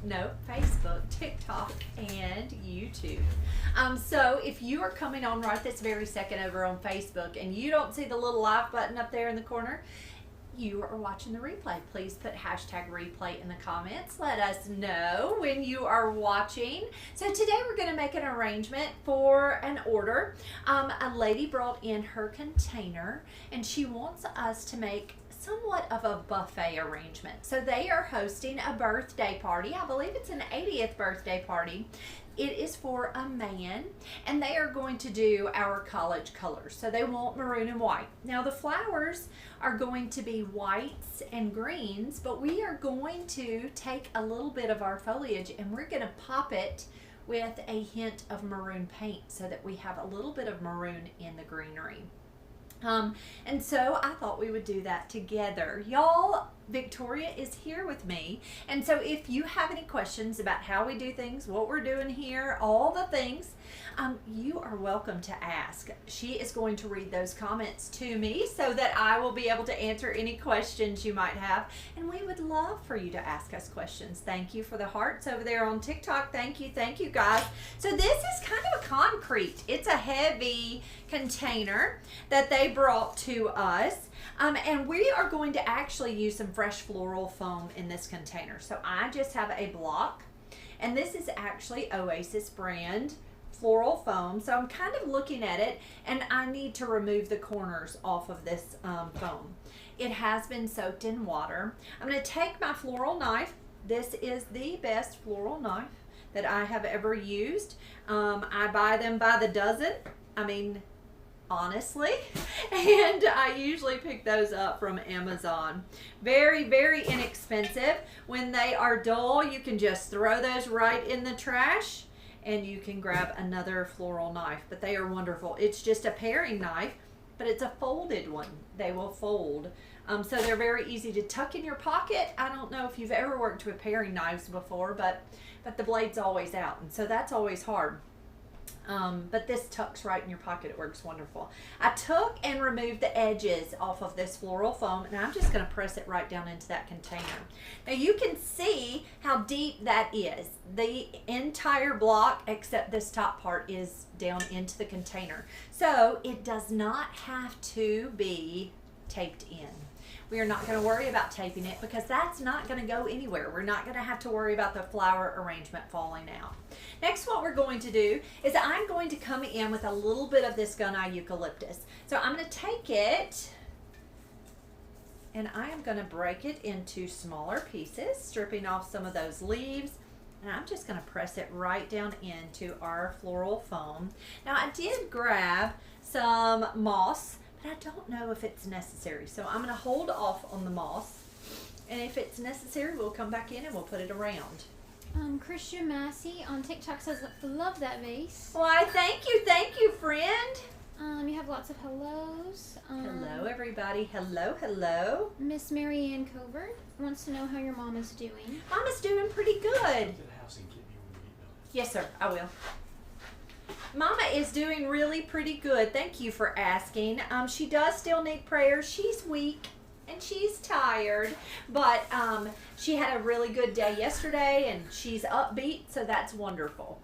No, Facebook, TikTok, and YouTube. So if you are coming on right this very second over on Facebook and you don't see the little live button up there in the corner, you are watching the replay. Please put hashtag replay in the comments. Let us know when you are watching. So today we're going to make an arrangement for an order. A lady brought in her container and she wants us to make somewhat of a buffet arrangement. So they are hosting a birthday party. I believe it's an 80th birthday party. It is for a man, and they are going to do our college colors. So they want maroon and white. Now the flowers are going to be whites and greens, but we are going to take a little bit of our foliage and we're going to pop it with a hint of maroon paint so that we have a little bit of maroon in the greenery. And so I thought we would do that together. Y'all, Victoria is here with me. And so if you have any questions about how we do things, what we're doing here, all the things, you are welcome to ask. She is going to read those comments to me so that I will be able to answer any questions you might have. And we would love for you to ask us questions. Thank you for the hearts over there on TikTok. Thank you guys. So this is kind of a concrete. It's a heavy container that they brought to us. And we are going to actually use some fresh floral foam in this container. So I just have a block, and this is actually Oasis brand floral foam. So I'm kind of looking at it, and I need to remove the corners off of this foam. It has been soaked in water. I'm going to take my floral knife. This is the best floral knife that I have ever used. I buy them by the dozen. I mean, honestly, and I usually pick those up from Amazon. Very inexpensive. When they are dull, you can just throw those right in the trash and you can grab another floral knife, but they are wonderful. It's just a paring knife, but it's a folded one. They will fold. So they're very easy to tuck in your pocket. I don't know if you've ever worked with paring knives before, but the blade's always out, and so that's always hard. But this tucks right in your pocket. It works wonderful. I took and removed the edges off of this floral foam, and I'm just going to press it right down into that container. Now you can see how deep that is. The entire block except this top part is down into the container. So it does not have to be taped in. We are not going to worry about taping it because that's not going to go anywhere. We're not going to have to worry about the flower arrangement falling out. Next, what we're going to do is I'm going to come in with a little bit of this gunai eucalyptus. So I'm going to take it and I am going to break it into smaller pieces, stripping off some of those leaves. And I'm just going to press it right down into our floral foam. Now I did grab some moss, but I don't know if it's necessary. So I'm going to hold off on the moss. And if it's necessary, we'll come back in and we'll put it around. Christian Massey on TikTok says, love that vase. Why, thank you, friend. You have lots of hellos. Hello, everybody. Hello. Miss Marianne Covert wants to know how your mom is doing. Mama's doing pretty good. Yes, sir, I will. Mama is doing really pretty good. Thank you for asking. She does still need prayers. She's weak and she's tired, but she had a really good day yesterday and she's upbeat, so that's wonderful.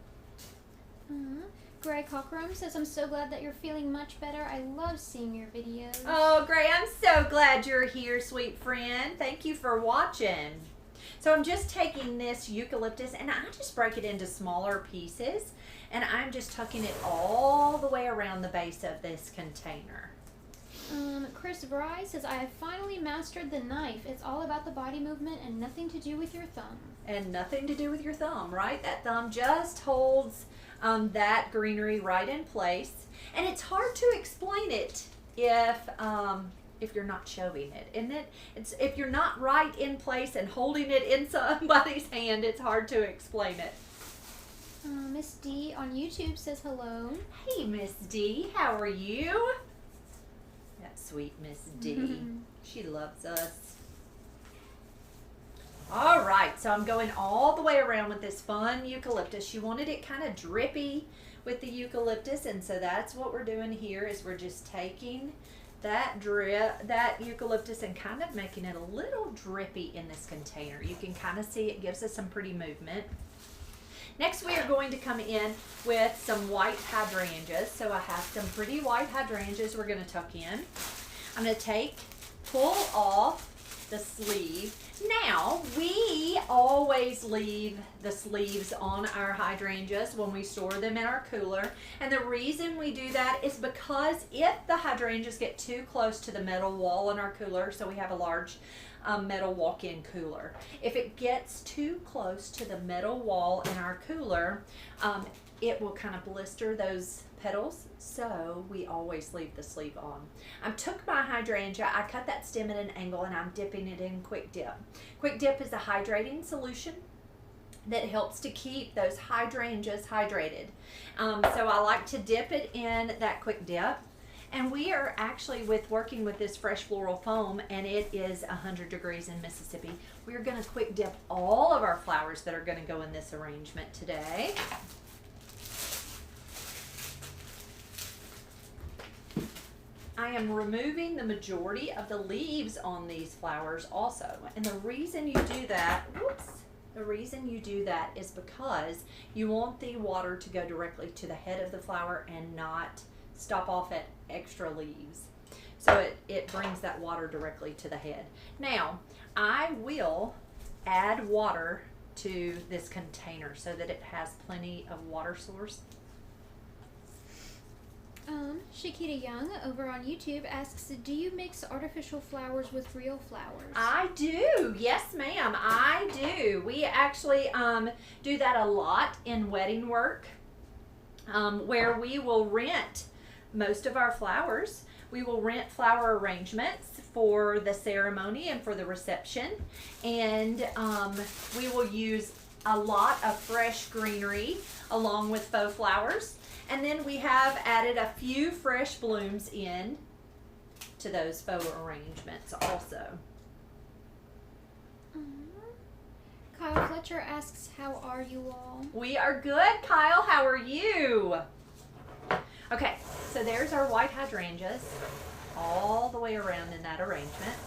Gray Cockrum says, I'm so glad that you're feeling much better. I love seeing your videos. Oh, Gray, I'm so glad you're here, sweet friend. Thank you for watching. So I'm just taking this eucalyptus and I just break it into smaller pieces, and I'm just tucking it all the way around the base of this container. Chris Bry says, I have finally mastered the knife. It's all about the body movement and nothing to do with your thumb. And nothing to do with your thumb, right? That thumb just holds that greenery right in place. And it's hard to explain it if you're not showing it, isn't it? If you're not right in place and holding it in somebody's hand, it's hard to explain it. Miss D on YouTube says hello. Hey, Miss D, how are you? That sweet Miss D. She loves us. All right, so I'm going all the way around with this fun eucalyptus. She wanted it kind of drippy with the eucalyptus, and so that's what we're doing here is we're just taking that eucalyptus and kind of making it a little drippy in this container. You can kind of see it gives us some pretty movement. Next, we are going to come in with some white hydrangeas. So I have some pretty white hydrangeas we're going to tuck in. I'm going to pull off the sleeve. Now, we always leave the sleeves on our hydrangeas when we store them in our cooler. And the reason we do that is because if the hydrangeas get too close to the metal wall in our cooler, so we have a large metal walk-in cooler. If it gets too close to the metal wall in our cooler, it will kind of blister those petals, so we always leave the sleeve on. I took my hydrangea, I cut that stem at an angle, and I'm dipping it in Quick Dip. Quick Dip is a hydrating solution that helps to keep those hydrangeas hydrated. So I like to dip it in that Quick Dip. And we are actually working with this fresh floral foam, and it is 100 degrees in Mississippi. We're going to Quick Dip all of our flowers that are going to go in this arrangement today. I am removing the majority of the leaves on these flowers also. And the reason you do that, is because you want the water to go directly to the head of the flower and not stop off at extra leaves. So it brings that water directly to the head. Now, I will add water to this container so that it has plenty of water source. Shakita Young over on YouTube asks, do you mix artificial flowers with real flowers? I do. Yes, ma'am. I do. We actually do that a lot in wedding work, where we will rent most of our flowers. We will rent flower arrangements for the ceremony and for the reception, and we will use a lot of fresh greenery along with faux flowers, and then we have added a few fresh blooms in to those faux arrangements also. Kyle Fletcher asks, how are you all? We are good, Kyle. How are you? Okay, so there's our white hydrangeas all the way around in that arrangement.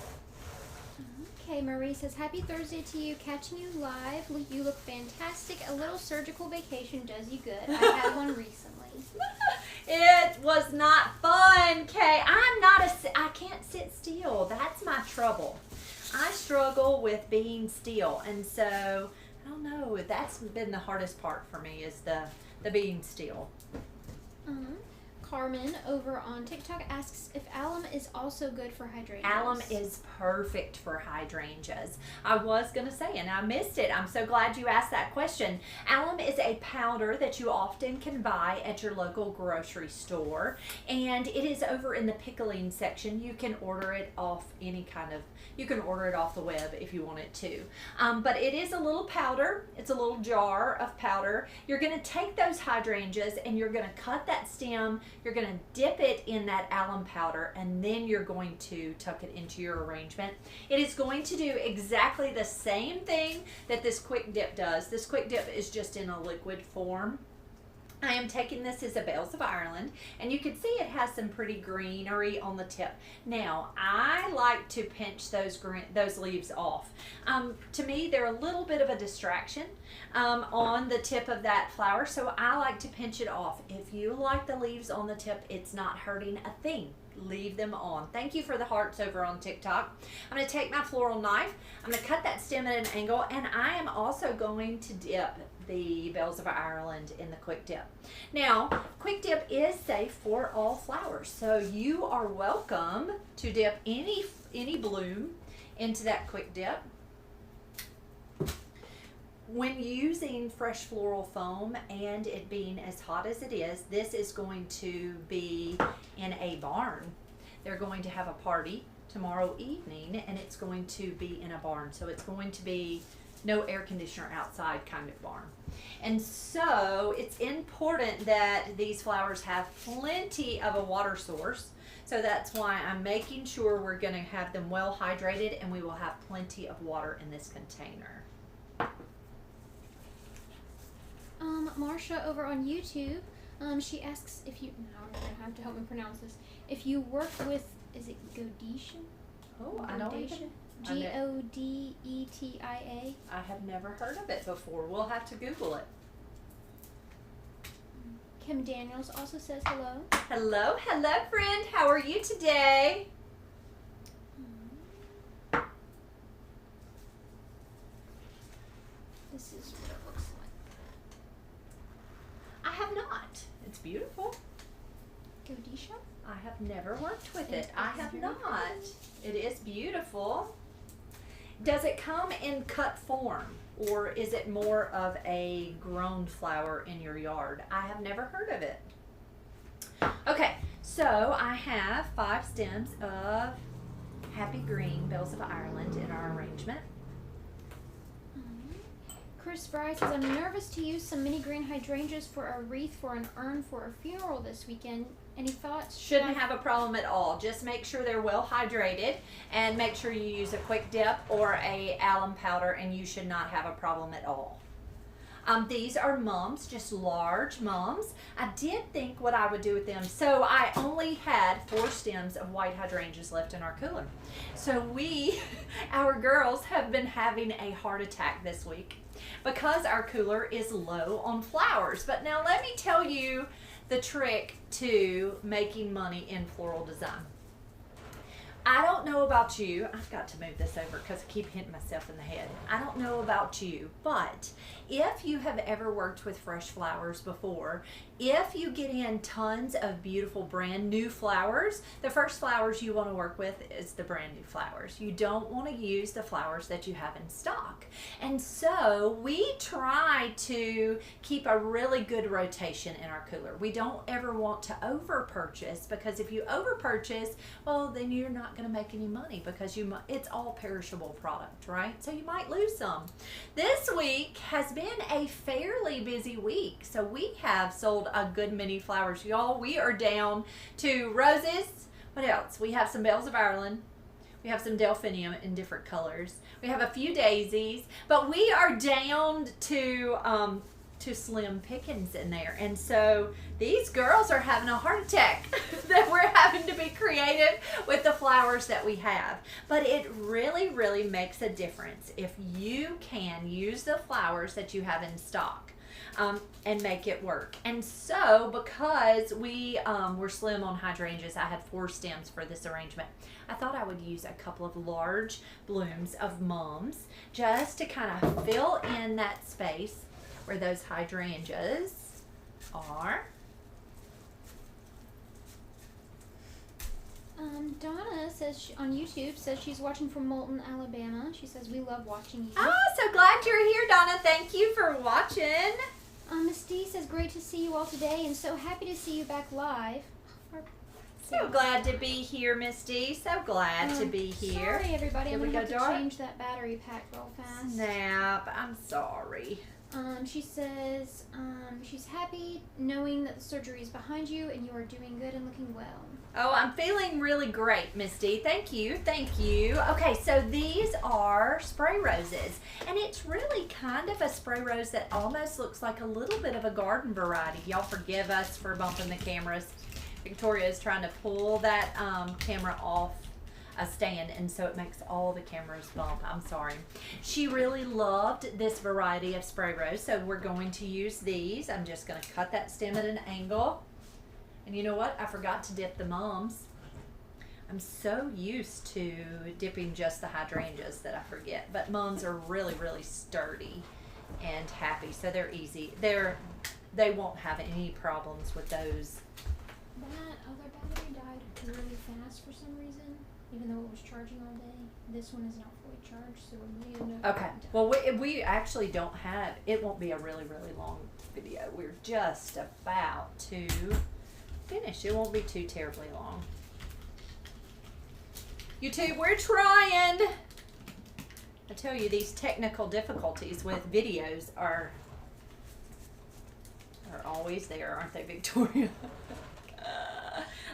Okay, Marie says, happy Thursday to you. Catching you live. You look fantastic. A little surgical vacation does you good. I had one recently. It was not fun, Kay. I can't sit still. That's my trouble. I struggle with being still, and so I don't know. That's been the hardest part for me, is the being still. Carmen over on TikTok asks if alum is also good for hydrangeas. Alum is perfect for hydrangeas. I was going to say, and I missed it. I'm so glad you asked that question. Alum is a powder that you often can buy at your local grocery store, and it is over in the pickling section. You can order it off you can order it off the web if you want it to. But it is a little powder. It's a little jar of powder. You're going to take those hydrangeas and you're going to cut that stem. You're going to dip it in that alum powder, and then you're going to tuck it into your arrangement. It is going to do exactly the same thing that this Quick Dip does. This Quick Dip is just in a liquid form. I am taking this as a Bells of Ireland, and you can see it has some pretty greenery on the tip. Now, I like to pinch those leaves off. To me, they're a little bit of a distraction on the tip of that flower, so I like to pinch it off. If you like the leaves on the tip, it's not hurting a thing. Leave them on. Thank you for the hearts over on TikTok. I'm going to take my floral knife. I'm going to cut that stem at an angle, and I am also going to dip the Bells of Ireland in the Quick Dip. Now, Quick Dip is safe for all flowers, so you are welcome to dip any bloom into that Quick Dip. When using fresh floral foam and it being as hot as it is, this is going to be in a barn. They're going to have a party tomorrow evening, and it's going to be in a barn, so it's going to be no air conditioner outside kind of barn. And so it's important that these flowers have plenty of a water source. So that's why I'm making sure we're going to have them well hydrated, and we will have plenty of water in this container. Marsha over on YouTube, she asks if you, now you're going to have to help me pronounce this, if you work with is it Godetia? Oh, I don't even. Godetia. I have never heard of it before. We'll have to Google it. Kim Daniels also says hello. Hello, hello, friend. How are you today? This is what it looks like. I have not. It's beautiful. Godetia? I have never worked with it. It's I have beautiful. not. It is beautiful. Does it come in cut form, or is it more of a grown flower in your yard? I have never heard of it. Okay, so I have 5 stems of Happy Green Bells of Ireland in our arrangement. Chris Fry says, I'm nervous to use some mini green hydrangeas for a wreath for an urn for a funeral this weekend. Any thoughts? Shouldn't have a problem at all. Just make sure they're well hydrated and make sure you use a quick dip or a alum powder, and you should not have a problem at all. These are mums, just large mums. I did think what I would do with them. So I only had 4 stems of white hydrangeas left in our cooler. So our girls have been having a heart attack this week because our cooler is low on flowers. But now let me tell you the trick to making money in floral design. I don't know about you. I've got to move this over because I keep hitting myself in the head. I don't know about you, but if you have ever worked with fresh flowers before, if you get in tons of beautiful brand new flowers, the first flowers you want to work with is the brand new flowers. You don't want to use the flowers that you have in stock. And so we try to keep a really good rotation in our cooler. We don't ever want to over purchase, because if you over purchase, well, then you're not going to make any money, because it's all perishable product, right? So you might lose some. This week has been a fairly busy week, so we have sold a good many flowers, y'all. We are down to roses. What else? We have some bells of Ireland. We have some delphinium in different colors. We have a few daisies, but we are down to slim pickings in there. And so these girls are having a heart attack that we're having to be creative with the flowers that we have. But it really, really makes a difference if you can use the flowers that you have in stock and make it work. And so because we were slim on hydrangeas, I had 4 stems for this arrangement. I thought I would use a couple of large blooms of mums just to kind of fill in that space where those hydrangeas are. Donna says on YouTube says she's watching from Moulton, Alabama. She says we love watching you. Oh, so glad you're here, Donna. Thank you for watching. Miss D says great to see you all today and so happy to see you back live. So glad to be here, Misty. So glad to be here. Sorry, everybody. Here I'm we going to go, have to Dora. change that battery pack real fast. Snap. I'm sorry. She says she's happy knowing that the surgery is behind you and you are doing good and looking well. Oh, I'm feeling really great, Misty. Thank you. Thank you. Okay, so these are spray roses. And it's really kind of a spray rose that almost looks like a little bit of a garden variety. Y'all forgive us for bumping the cameras. Victoria is trying to pull that camera off a stand, and so it makes all the cameras bump. I'm sorry. She really loved this variety of spray rose, so we're going to use these. I'm just going to cut that stem at an angle. And you know what? I forgot to dip the mums. I'm so used to dipping just the hydrangeas that I forget. But mums are really, really sturdy and happy, so they're easy. They won't have any problems with those. That other battery died really fast for some reason, even though it was charging all day. This one is not fully charged, so we need to know. Okay. Well, we actually don't have, it won't be a really, really long video. We're just about to finish. It won't be too terribly long. YouTube, we're trying. I tell you, these technical difficulties with videos are always there, aren't they, Victoria?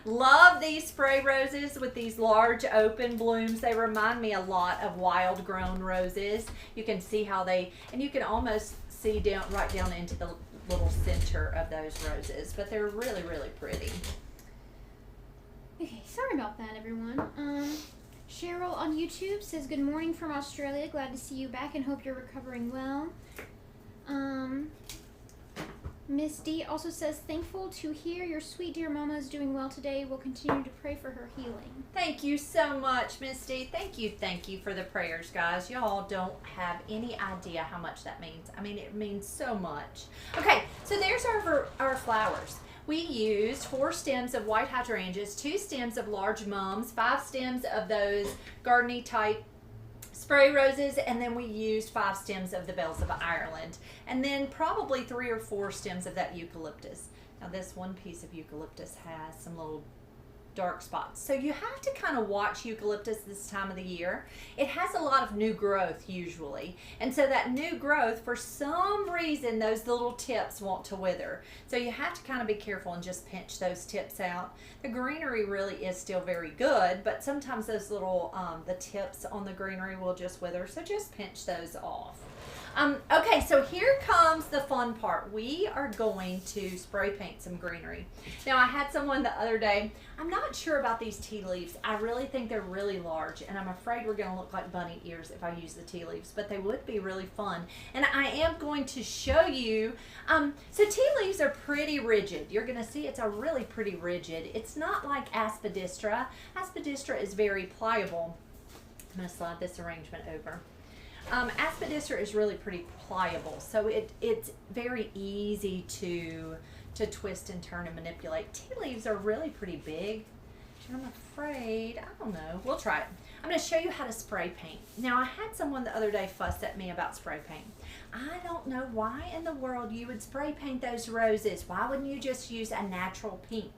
Love these spray roses with these large open blooms. They remind me a lot of wild grown roses. You can see how and you can almost see right down into the little center of those roses, but they're really, really pretty. Okay, sorry about that, everyone. Cheryl on YouTube says, good morning from Australia. Glad to see you back and hope you're recovering well. Miss D also says, thankful to hear your sweet dear mama is doing well today. We'll continue to pray for her healing. Thank you so much, Miss D. Thank you for the prayers, guys. Y'all don't have any idea how much that means. I mean, it means so much. Okay, so there's our flowers. We used 4 stems of white hydrangeas, 2 stems of large mums, 5 stems of those gardeny type spray roses, and then we used 5 stems of the bells of Ireland, and then probably 3 or 4 stems of that eucalyptus. Now this one piece of eucalyptus has some little dark spots, so you have to kind of watch eucalyptus this time of the year. It has a lot of new growth usually, and so that new growth, for some reason, those little tips want to wither, so you have to kind of be careful and just pinch those tips out. The greenery really is still very good, but sometimes those little the tips on the greenery will just wither, so just pinch those off. Okay, so here comes the fun part. We are going to spray paint some greenery. Now, I had someone the other day, I'm not sure about these tea leaves. I really think they're really large, and I'm afraid we're going to look like bunny ears if I use the tea leaves, but they would be really fun. And I am going to show you, so tea leaves are pretty rigid. You're going to see it's a really pretty rigid. It's not like aspidistra. Aspidistra is very pliable. I'm going to slide this arrangement over. Aspidistra is really pretty pliable, so it's very easy to twist and turn and manipulate. Tea leaves are really pretty big, and I'm afraid, I don't know, we'll try it. I'm going to show you how to spray paint. Now, I had someone the other day fuss at me about spray paint. I don't know why in the world you would spray paint those roses. Why wouldn't you just use a natural pink?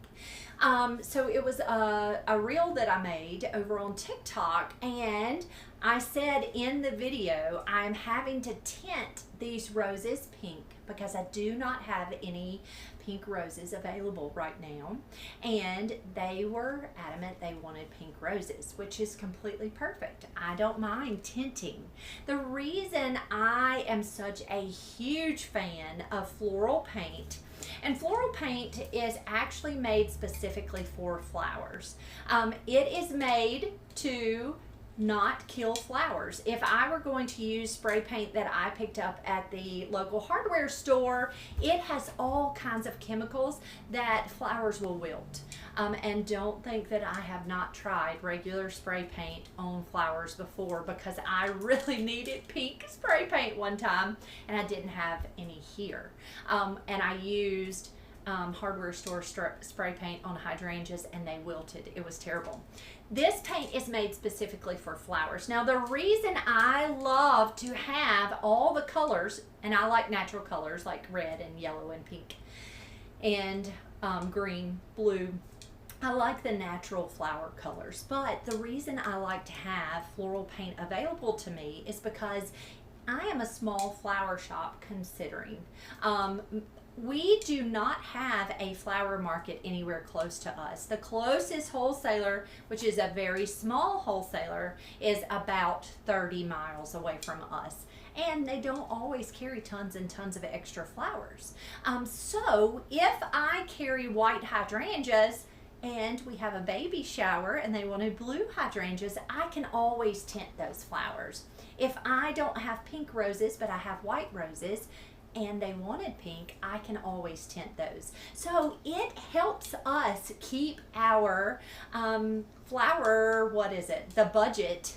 So it was a reel that I made over on TikTok, and I said in the video, I'm having to tint these roses pink because I do not have any pink roses available right now, and they were adamant they wanted pink roses, which is completely perfect. I don't mind tinting. The reason I am such a huge fan of floral paint, and floral paint is actually made specifically for flowers. It is made to not kill flowers. If I were going to use spray paint that I picked up at the local hardware store, it has all kinds of chemicals that flowers will wilt. And don't think that I have not tried regular spray paint on flowers before, because I really needed pink spray paint one time and I didn't have any here. And I used hardware store spray paint on hydrangeas and they wilted. It was terrible. This paint is made specifically for flowers. Now, the reason I love to have all the colors, and I like natural colors like red and yellow and pink and green, blue, I like the natural flower colors, but the reason I like to have floral paint available to me is because I am a small flower shop considering. We do not have a flower market anywhere close to us. The closest wholesaler, which is a very small wholesaler, is about 30 miles away from us. And they don't always carry tons and tons of extra flowers. So if I carry white hydrangeas and we have a baby shower and they wanted blue hydrangeas, I can always tint those flowers. If I don't have pink roses but I have white roses and they wanted pink, I can always tint those. So it helps us keep our flower, the budget.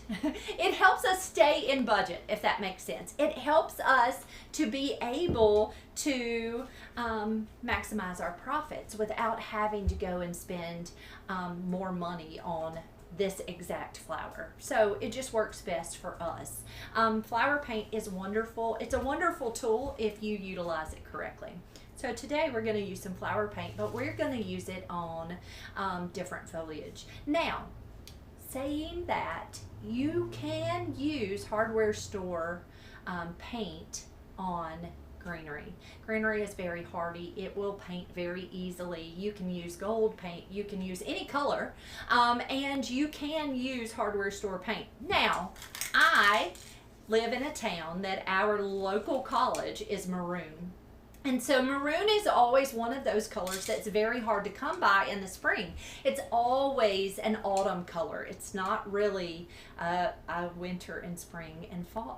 It helps us stay in budget, if that makes sense. It helps us to be able to maximize our profits without having to go and spend more money on this exact flower. So it just works best for us. Flower paint is wonderful. It's a wonderful tool if you utilize it correctly. So today we're going to use some flower paint, but we're going to use it on different foliage. Now, saying that, you can use hardware store paint on greenery. Greenery is very hardy. It will paint very easily. You can use gold paint. You can use any color, and you can use hardware store paint. Now, I live in a town that our local college is maroon. And so maroon is always one of those colors that's very hard to come by in the spring. It's always an autumn color. It's not really a winter and spring and fall,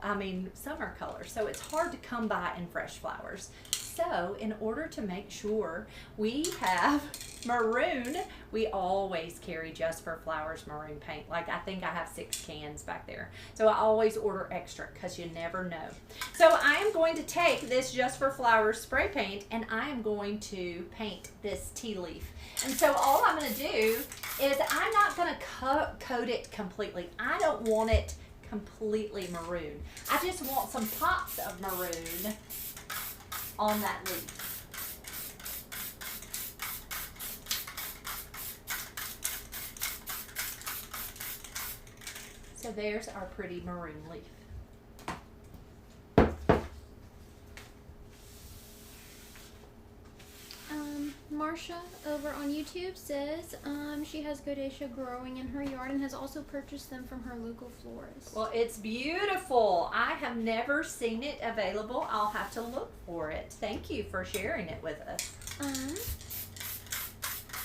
summer color. So it's hard to come by in fresh flowers. So in order to make sure we have maroon, we always carry Just for Flowers maroon paint. Like I think I have 6 cans back there. So I always order extra because you never know. So I am going to take this Just for Flowers spray paint and I am going to paint this tea leaf. And so all I'm going to do is I'm not going to coat it completely. I don't want it completely maroon. I just want some pops of maroon on that leaf. So there's our pretty maroon leaf. Marsha over on YouTube says she has Godacia growing in her yard and has also purchased them from her local florist. Well, it's beautiful. I have never seen it available. I'll have to look for it. Thank you for sharing it with us.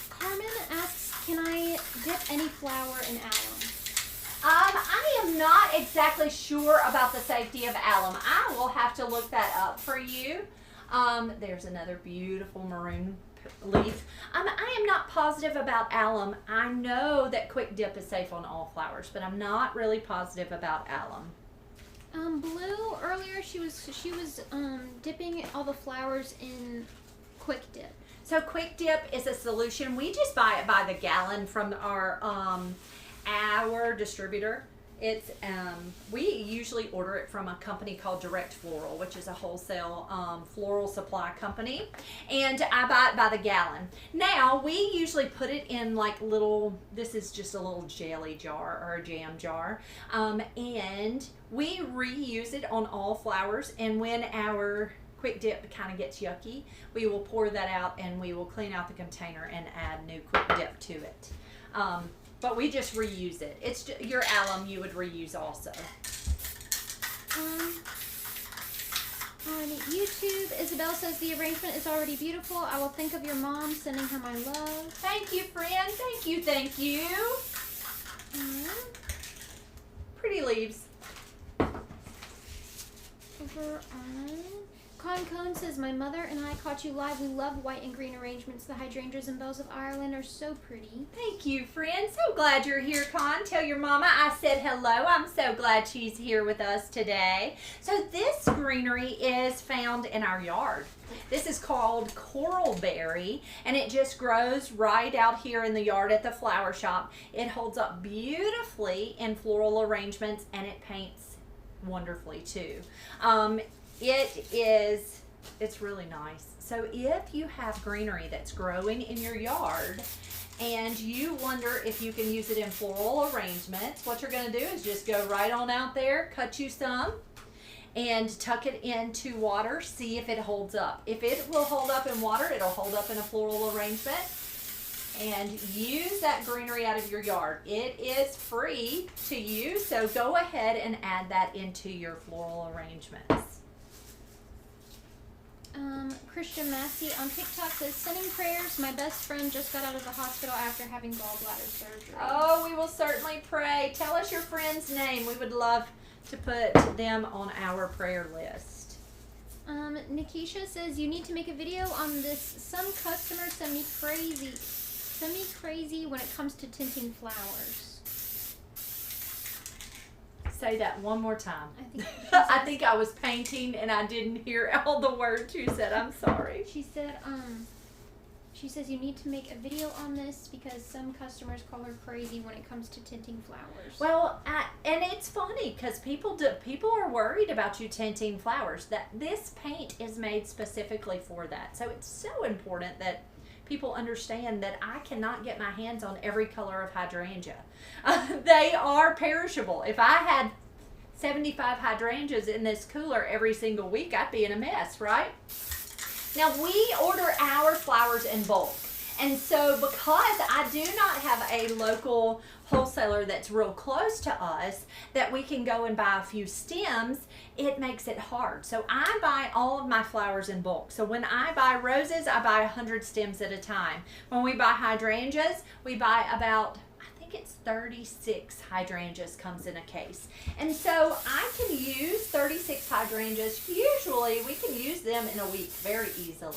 Carmen asks, can I dip any flower in alum? I am not exactly sure about the safety of alum. I will have to look that up for you. There's another beautiful maroon leaf. I am not positive about alum. I know that quick dip is safe on all flowers, but I'm not really positive about alum. Blue earlier she was dipping all the flowers in quick dip. So quick dip is a solution. We just buy it by the gallon from our distributor. It's we usually order it from a company called Direct Floral, which is a wholesale floral supply company, and I buy it by the gallon. Now we usually put it in like little, this is just a little jelly jar or a jam jar, and we reuse it on all flowers, and when our quick dip kind of gets yucky, we will pour that out and we will clean out the container and add new quick dip to it. But we just reuse it. It's just, your alum you would reuse also. On YouTube, Isabel says the arrangement is already beautiful. I will think of your mom, sending her my love. Thank you, friend. Thank you, thank you. Pretty leaves. Over on Concone says, my mother and I caught you live. We love white and green arrangements. The hydrangeas and bells of Ireland are so pretty. Thank you, friend. So glad you're here, Con. Tell your mama I said hello. I'm so glad she's here with us today. So this greenery is found in our yard. This is called coralberry, and it just grows right out here in the yard at the flower shop. It holds up beautifully in floral arrangements, and it paints wonderfully too. It's really nice. So if you have greenery that's growing in your yard and you wonder if you can use it in floral arrangements, what you're going to do is just go right on out there, cut you some, and tuck it into water. See if it holds up. If it will hold up in water, it'll hold up in a floral arrangement. And use that greenery out of your yard. It is free to use, so go ahead and add that into your floral arrangements. Christian Massey on TikTok says, sending prayers. My best friend just got out of the hospital after having gallbladder surgery. Oh, we will certainly pray. Tell us your friend's name. We would love to put them on our prayer list. Nikisha says, you need to make a video on this. Some customers send me crazy when it comes to tinting flowers. Say that one more time. I think I was painting and I didn't hear all the words you said. I'm sorry. She said, she says you need to make a video on this because some customers call her crazy when it comes to tinting flowers. Well, and it's funny because people are worried about you tinting flowers. That this paint is made specifically for that. So it's so important that people understand that I cannot get my hands on every color of hydrangea. They are perishable. If I had 75 hydrangeas in this cooler every single week, I'd be in a mess, right? Now we order our flowers in bulk. And so because I do not have a local wholesaler that's real close to us that we can go and buy a few stems, it makes it hard. So I buy all of my flowers in bulk. So when I buy roses, I buy 100 stems at a time. When we buy hydrangeas, we buy about, I think it's 36 hydrangeas comes in a case. And so I can use 36 hydrangeas. Usually we can use them in a week very easily.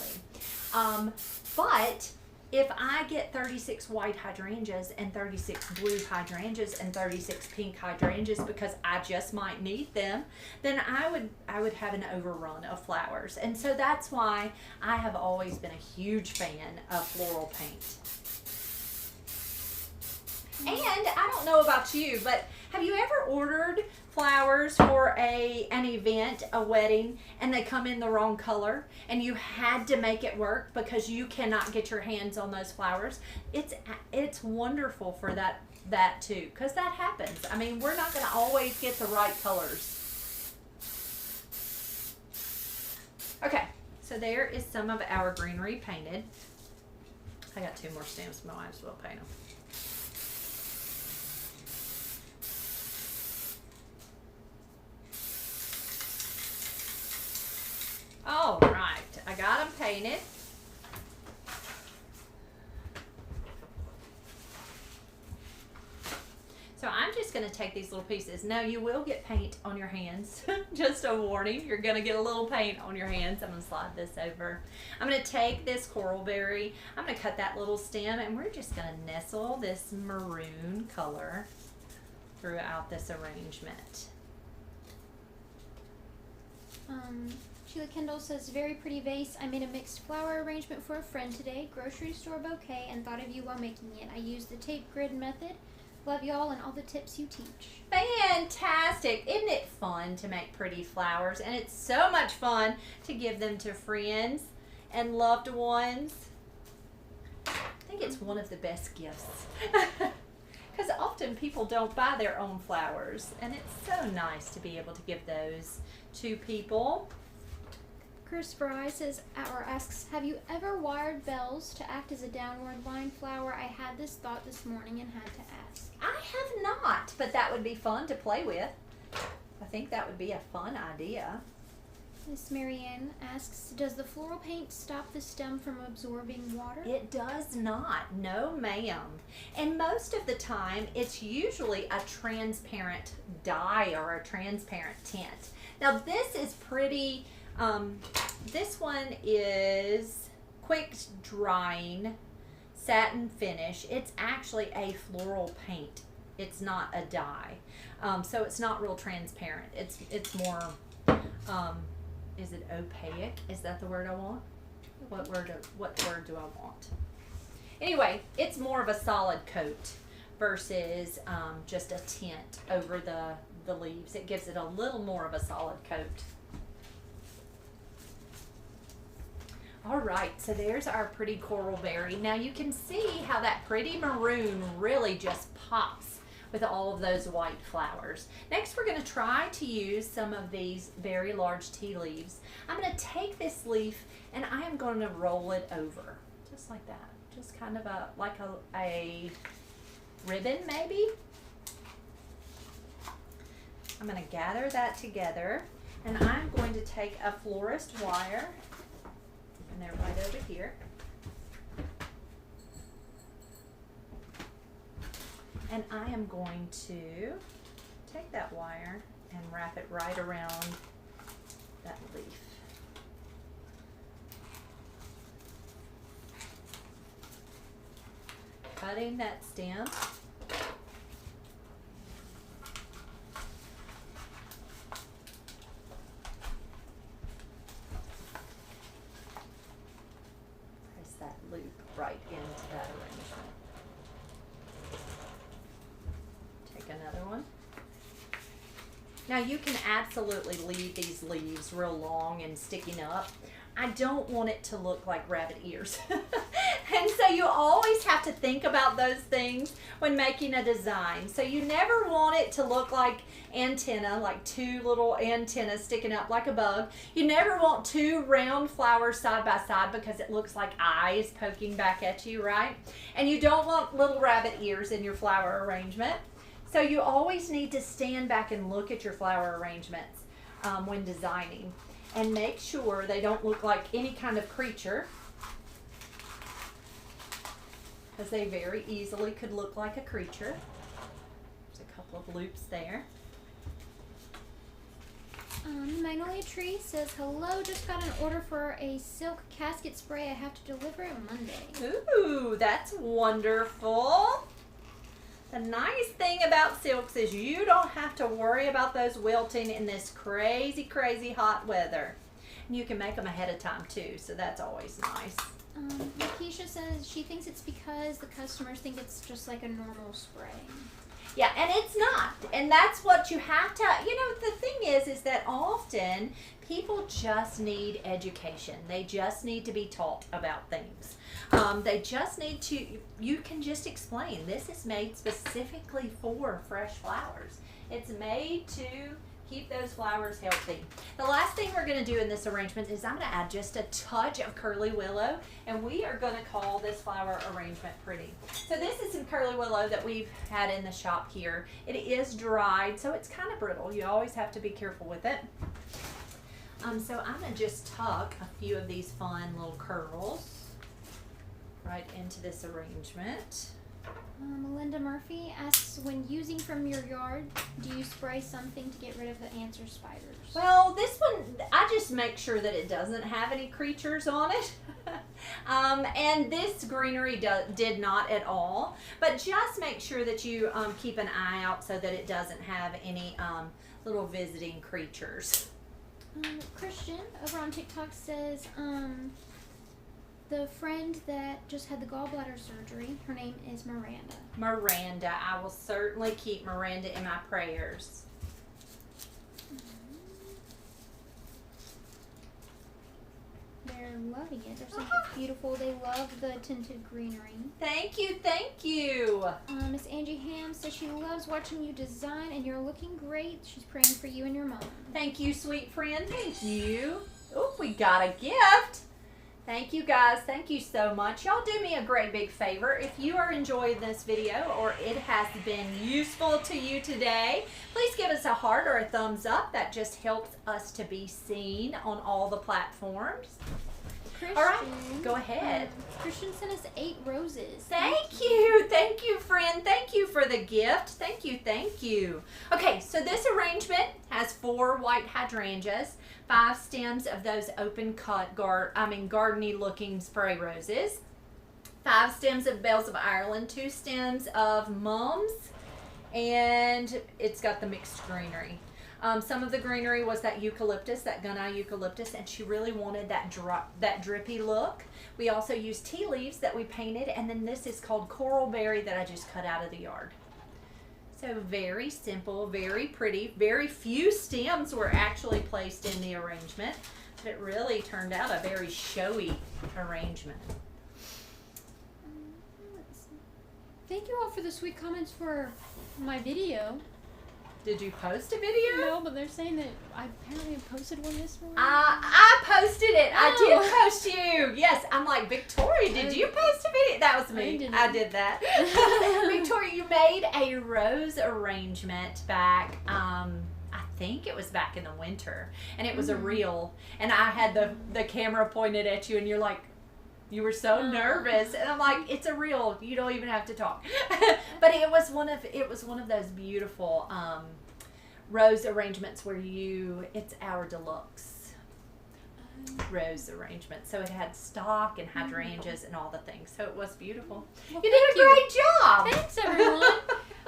But if I get 36 white hydrangeas and 36 blue hydrangeas and 36 pink hydrangeas because I just might need them, then I would have an overrun of flowers. And so that's why I have always been a huge fan of floral paint. And I don't know about you, but have you ever ordered flowers for an event, a wedding, and they come in the wrong color and you had to make it work because you cannot get your hands on those flowers? It's wonderful for that too, because that happens. I mean, we're not going to always get the right colors. Okay, so there is some of our greenery painted. I got 2 more stems, but I might as well paint them. All right, I got them painted. So I'm just going to take these little pieces. Now you will get paint on your hands. Just a warning, you're going to get a little paint on your hands. I'm going to slide this over. I'm going to take this coral berry. I'm going to cut that little stem and we're just going to nestle this maroon color throughout this arrangement. Sheila Kendall says, very pretty vase. I made a mixed flower arrangement for a friend today. Grocery store bouquet, and thought of you while making it. I used the tape grid method. Love y'all and all the tips you teach. Fantastic. Isn't it fun to make pretty flowers? And it's so much fun to give them to friends and loved ones. I think it's one of the best gifts. Because often people don't buy their own flowers. And it's so nice to be able to give those to people. Chris Fry says, or asks, have you ever wired bells to act as a downward line flower? I had this thought this morning and had to ask. I have not, but that would be fun to play with. I think that would be a fun idea. Miss Marianne asks, does the floral paint stop the stem from absorbing water? It does not. No, ma'am. And most of the time, it's usually a transparent dye or a transparent tint. Now, this is pretty... this one is quick drying satin finish. It's actually a floral paint. It's not a dye. So it's not real transparent. It's more, is it opaque? Is that the word I want? What word do I want? Anyway, it's more of a solid coat versus just a tint over the leaves. It gives it a little more of a solid coat. All right, so there's our pretty coral berry. Now you can see how that pretty maroon really just pops with all of those white flowers. Next, we're going to try to use some of these very large tea leaves. I'm going to take this leaf and I am going to roll it over, just like that. Just kind of like a ribbon, maybe. I'm going to gather that together, and I'm going to take a florist wire. And they're right over here. And I am going to take that wire and wrap it right around that leaf. Cutting that stem. Loop right into that arrangement. Take another one. Now you can absolutely leave these leaves real long and sticking up. I don't want it to look like rabbit ears. And so you always have to think about those things when making a design. So you never want it to look like antenna, like two little antennas sticking up like a bug. You never want two round flowers side by side because it looks like eyes poking back at you, right? And you don't want little rabbit ears in your flower arrangement. So you always need to stand back and look at your flower arrangements when designing, and make sure they don't look like any kind of creature, because they very easily could look like a creature. There's a couple of loops there. Magnolia Tree says, hello, just got an order for a silk casket spray. I have to deliver it Monday. Ooh, that's wonderful. The nice thing about silks is you don't have to worry about those wilting in this crazy, crazy hot weather. And you can make them ahead of time too, so that's always nice. Lakeisha says she thinks it's because the customers think it's just like a normal spray. Yeah, and it's not. And that's what you have to, the thing is that often people just need education. They just need to be taught about things. They just need to, you can just explain, this is made specifically for fresh flowers. It's made to keep those flowers healthy. The last thing we're going to do in this arrangement is I'm going to add just a touch of curly willow, and we are going to call this flower arrangement pretty. So this is some curly willow that we've had in the shop here. It is dried, so it's kind of brittle. You always have to be careful with it. So I'm going to just tuck a few of these fun little curls right into this arrangement. Melinda Murphy asks, when using from your yard, do you spray something to get rid of the ants or spiders? Well, this one, I just make sure that it doesn't have any creatures on it. And this greenery did not at all. But just make sure that you keep an eye out so that it doesn't have any little visiting creatures. Christian over on TikTok says, the friend that just had the gallbladder surgery, her name is Miranda. Miranda. I will certainly keep Miranda in my prayers. They're loving it. They're saying it's beautiful. They love the tinted greenery. Thank you, thank you. Miss Angie Ham says she loves watching you design and you're looking great. She's praying for you and your mom. Thank you, sweet friend. Thank you. Oh, we got a gift. Thank you guys. Thank you so much. Y'all do me a great big favor. If you are enjoying this video or it has been useful to you today, please give us a heart or a thumbs up. That just helps us to be seen on all the platforms. Christian, all right, go ahead. Christian sent us 8 roses. Thank you. Thank you, friend. Thank you for the gift. Thank you. Thank you. Okay, so this arrangement has 4 white hydrangeas, 5 stems of those open cut, gardeny looking spray roses, 5 stems of bells of Ireland, 2 stems of mums, and it's got the mixed greenery. Some of the greenery was that eucalyptus, that gun-eye eucalyptus, and she really wanted that drippy look. We also used tea leaves that we painted, and then this is called coral berry that I just cut out of the yard. So very simple, very pretty. Very few stems were actually placed in the arrangement, but it really turned out a very showy arrangement. Thank you all for the sweet comments for my video. Did you post a video? No, but they're saying that I apparently posted one this morning. I posted it. Oh. I did post you. Yes, I'm like, Victoria, did you post a video? That was me. I did that. Victoria, you made a rose arrangement back, I think it was back in the winter. And it was a reel. And I had the camera pointed at you and you're like, you were so nervous, and I'm like, it's a reel. You don't even have to talk. But it was one of those beautiful rose arrangements where it's our deluxe rose arrangement. So it had stock and hydrangeas and all the things. So it was beautiful. Well, you did a great job. Thanks, everyone.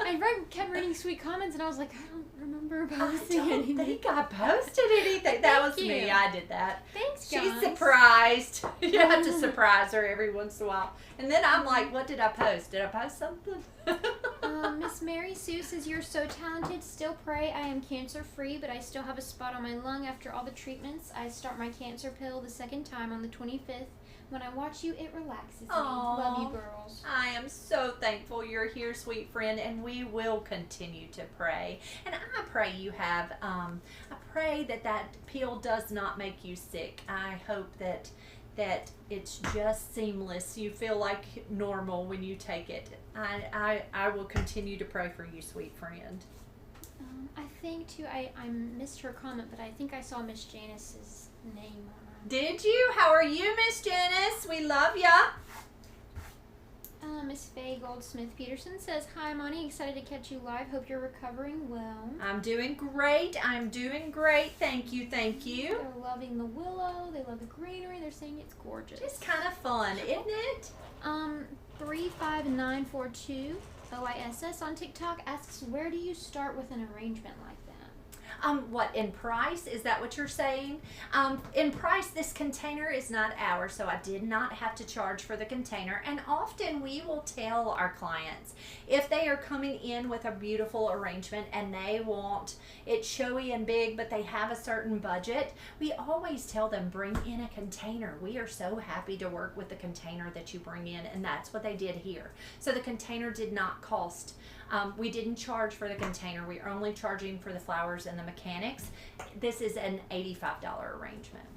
I kept reading sweet comments, and I was like, I don't remember posting anything. I don't think I posted anything. That was me. I did that. Thanks, guys. She's surprised. You have to surprise her every once in a while. And then I'm like, what did I post? Did I post something? Miss Mary Sue says, you're so talented. Still pray. I am cancer free, but I still have a spot on my lung after all the treatments. I start my cancer pill the second time on the 25th. When I watch you, it relaxes me. Love you, girls. I am so thankful you're here, sweet friend, and we will continue to pray. And I pray you have, I pray that pill does not make you sick. I hope that it's just seamless. You feel like normal when you take it. I will continue to pray for you, sweet friend. I think, too, I missed her comment, but I think I saw Miss Janice's name on her. Did you? How are you, Miss Janice? We love ya. Miss Faye Goldsmith Peterson says, hi, Monty. Excited to catch you live. Hope you're recovering well. I'm doing great. I'm doing great. Thank you. Thank you. They're loving the willow. They love the greenery. They're saying it's gorgeous. It's kind of fun, isn't it? 35942 OISS on TikTok asks, where do you start with an arrangement like that? What, in price? Is that what you're saying? In price, this container is not ours, so I did not have to charge for the container. And often we will tell our clients if they are coming in with a beautiful arrangement and they want it showy and big, but they have a certain budget, we always tell them, bring in a container. We are so happy to work with the container that you bring in, and that's what they did here. So the container did not cost. We didn't charge for the container. We are only charging for the flowers and the mechanics. This is an $85 arrangement.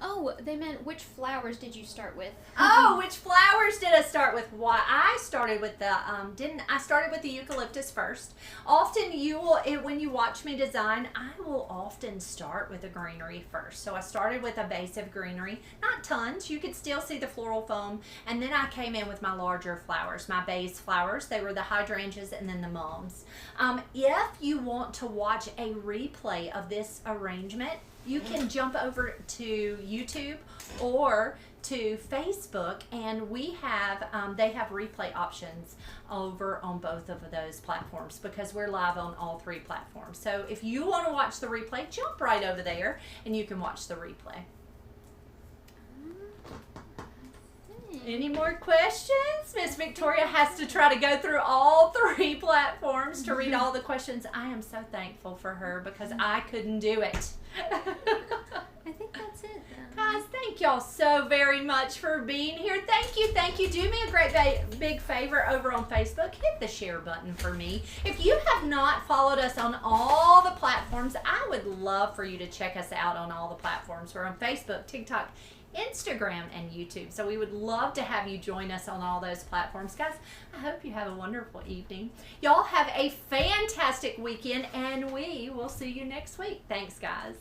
Oh, they meant which flowers did you start with? Oh, which flowers did I start with? Why, I started with the I started with the eucalyptus first. Often you will, when you watch me design, I will often start with the greenery first. So I started with a base of greenery, not tons. You could still see the floral foam, and then I came in with my larger flowers, my base flowers. They were the hydrangeas and then the mums. If you want to watch a replay of this arrangement, you can jump over to YouTube or to Facebook, and we have they have replay options over on both of those platforms because we're live on all three platforms. So if you want to watch the replay, jump right over there and you can watch the replay. Any more questions? Miss Victoria has to try to go through all three platforms to read all the questions. I am so thankful for her because I couldn't do it. I think that's it then. Guys, thank y'all so very much for being here. Thank you, thank you. Do me a great big favor over on Facebook. Hit the share button for me. If you have not followed us on all the platforms, I would love for you to check us out on all the platforms. We're on Facebook, TikTok, Instagram, and YouTube. So we would love to have you join us on all those platforms. Guys, I hope you have a wonderful evening. Y'all have a fantastic weekend, and we will see you next week. Thanks, guys.